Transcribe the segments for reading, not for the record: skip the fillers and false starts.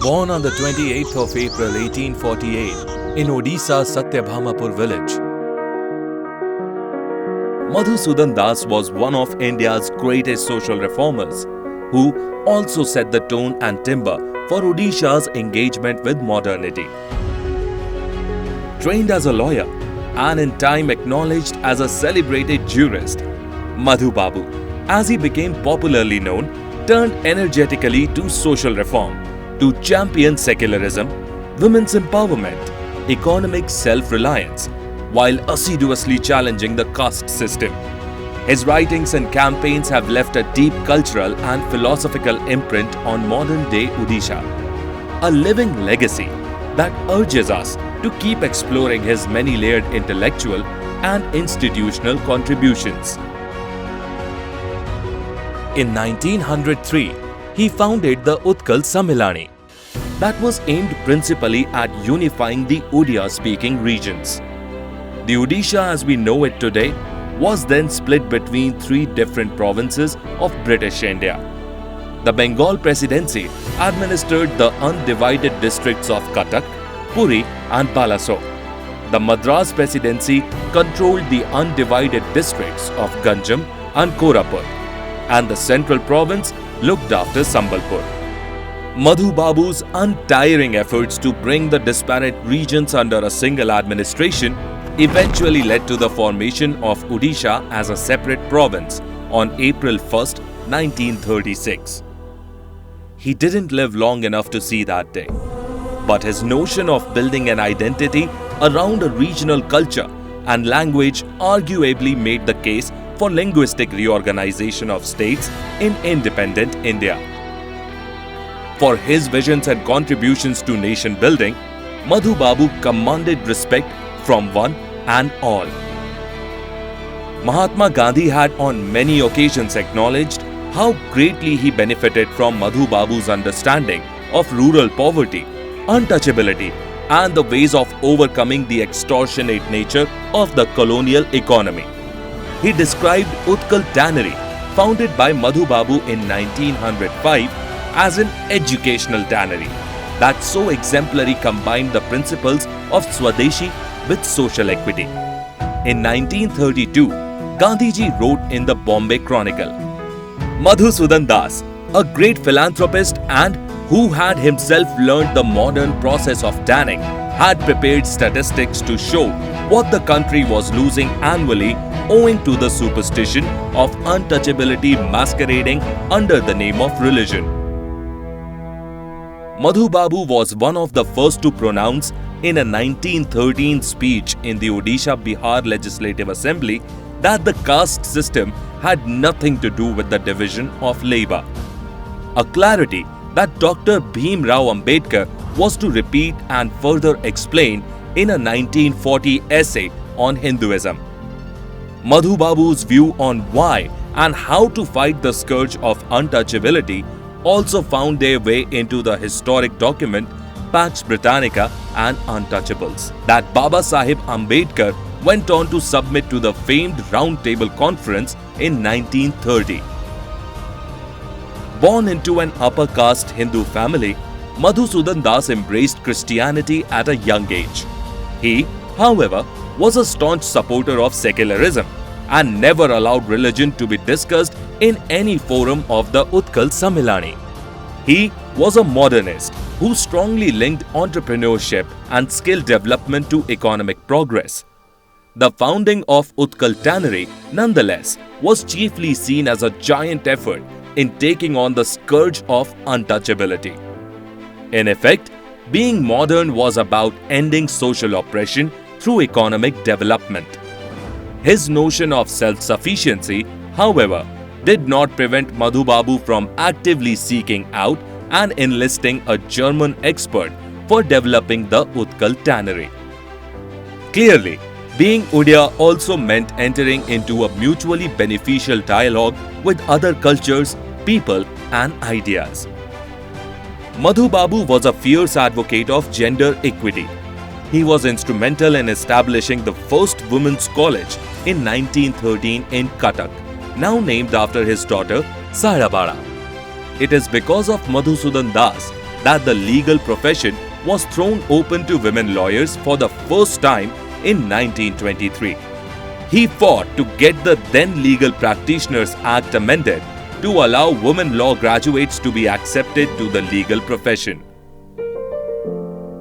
Born on the 28th of April 1848 in Odisha's Satyabhamapur village, Madhusudan Das was one of India's greatest social reformers, who also set the tone and timber for Odisha's engagement with modernity. Trained as a lawyer and in time acknowledged as a celebrated jurist, Madhu Babu, as he became popularly known, turned energetically to social reform, to champion secularism, women's empowerment, economic self-reliance, while assiduously challenging the caste system. His writings and campaigns have left a deep cultural and philosophical imprint on modern-day Odisha, a living legacy that urges us to keep exploring his many-layered intellectual and institutional contributions. In 1903, he founded the Utkal Sammilani, that was aimed principally at unifying the Odia-speaking regions. The Odisha as we know it today was then split between three different provinces of British India. The Bengal Presidency administered the undivided districts of Cuttack, Puri and Balasore. The Madras Presidency controlled the undivided districts of Ganjam and Korapur, and the Central Province looked after Sambalpur. Madhu Babu's untiring efforts to bring the disparate regions under a single administration eventually led to the formation of Odisha as a separate province on April 1, 1936. He didn't live long enough to see that day, but his notion of building an identity around a regional culture and language arguably made the case for linguistic reorganization of states in independent India. For his visions and contributions to nation building, Madhu Babu commanded respect from one and all. Mahatma Gandhi had on many occasions acknowledged how greatly he benefited from Madhu Babu's understanding of rural poverty, untouchability, and the ways of overcoming the extortionate nature of the colonial economy. He described Utkal Tannery, founded by Madhu Babu in 1905, as an educational tannery that so exemplary combined the principles of Swadeshi with social equity. In 1932, Gandhiji wrote in the Bombay Chronicle, Madhusudan Das, a great philanthropist and who had himself learned the modern process of tanning, had prepared statistics to show what the country was losing annually owing to the superstition of untouchability masquerading under the name of religion. Madhu Babu was one of the first to pronounce in a 1913 speech in the Odisha Bihar Legislative Assembly that the caste system had nothing to do with the division of labour. A clarity that Dr. Bhim Rao Ambedkar was to repeat and further explain in a 1940 essay on Hinduism. Madhu Babu's view on why and how to fight the scourge of untouchability also found their way into the historic document Pax Britannica and Untouchables that Baba Sahib Ambedkar went on to submit to the famed Round Table Conference in 1930. Born into an upper caste Hindu family, Madhusudan Das embraced Christianity at a young age. He, however, was a staunch supporter of secularism and never allowed religion to be discussed in any forum of the Utkal Sammilani. He was a modernist who strongly linked entrepreneurship and skill development to economic progress. The founding of Utkal Tannery, nonetheless, was chiefly seen as a giant effort in taking on the scourge of untouchability. In effect, being modern was about ending social oppression through economic development. His notion of self-sufficiency, however, did not prevent Madhu Babu from actively seeking out and enlisting a German expert for developing the Utkal Tannery. Clearly, being Odia also meant entering into a mutually beneficial dialogue with other cultures, people and ideas. Madhu Babu was a fierce advocate of gender equity. He was instrumental in establishing the first women's college in 1913 in Cuttack, now named after his daughter Sairabara. It is because of Madhusudan Das that the legal profession was thrown open to women lawyers for the first time in 1923. He fought to get the then Legal Practitioners Act amended to allow women law graduates to be accepted to the legal profession.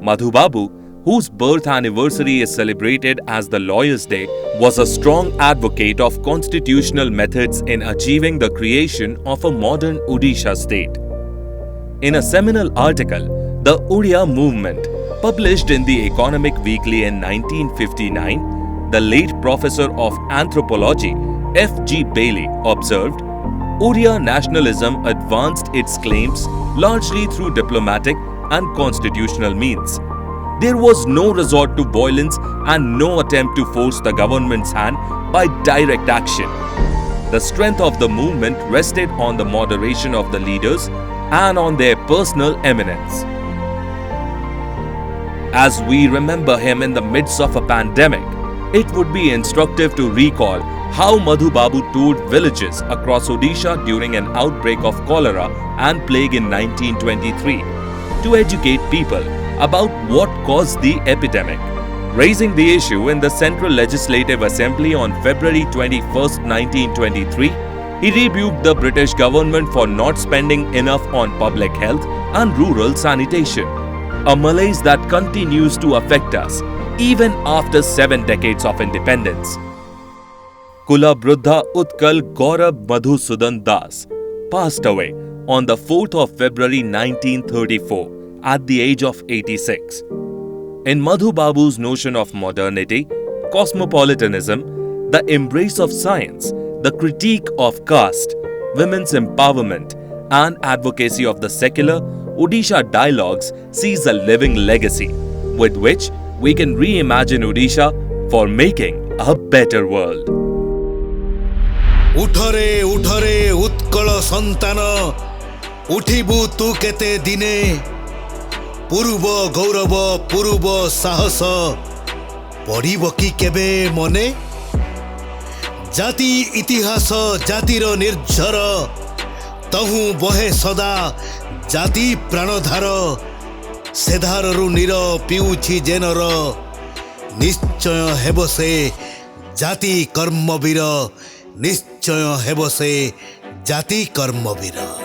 Madhu Babu, whose birth anniversary is celebrated as the Lawyers' Day, was a strong advocate of constitutional methods in achieving the creation of a modern Odisha state. In a seminal article, The Odia Movement, published in the Economic Weekly in 1959, the late professor of anthropology F.G. Bailey observed, Odia nationalism advanced its claims largely through diplomatic and constitutional means. There was no resort to violence and no attempt to force the government's hand by direct action. The strength of the movement rested on the moderation of the leaders and on their personal eminence. As we remember him in the midst of a pandemic, it would be instructive to recall how Madhu Babu toured villages across Odisha during an outbreak of cholera and plague in 1923 to educate people about what caused the epidemic. Raising the issue in the Central Legislative Assembly on February 21, 1923, he rebuked the British government for not spending enough on public health and rural sanitation, a malaise that continues to affect us even after 7 decades of independence. Kula Bruddha Utkal Gaurav Madhusudan Das passed away on the 4th of February 1934 at the age of 86. In Madhu Babu's notion of modernity, cosmopolitanism, the embrace of science, the critique of caste, women's empowerment, and advocacy of the secular, Odisha Dialogues sees a living legacy with which we can reimagine Odisha for making a better world. उठरे उठरे Utkal संतान उठिबु तू केते दिने पूर्व गौरव पूर्व साहस पड़िब कि केबे मने जाति इतिहास जातिर निर्झर तहु बहे सदा जाति प्राणधार सेधारु नीर पिउछि जेनर निश्चय हेब से जाति कर्मवीर निश्चय हेब से जाति कर्मवीर।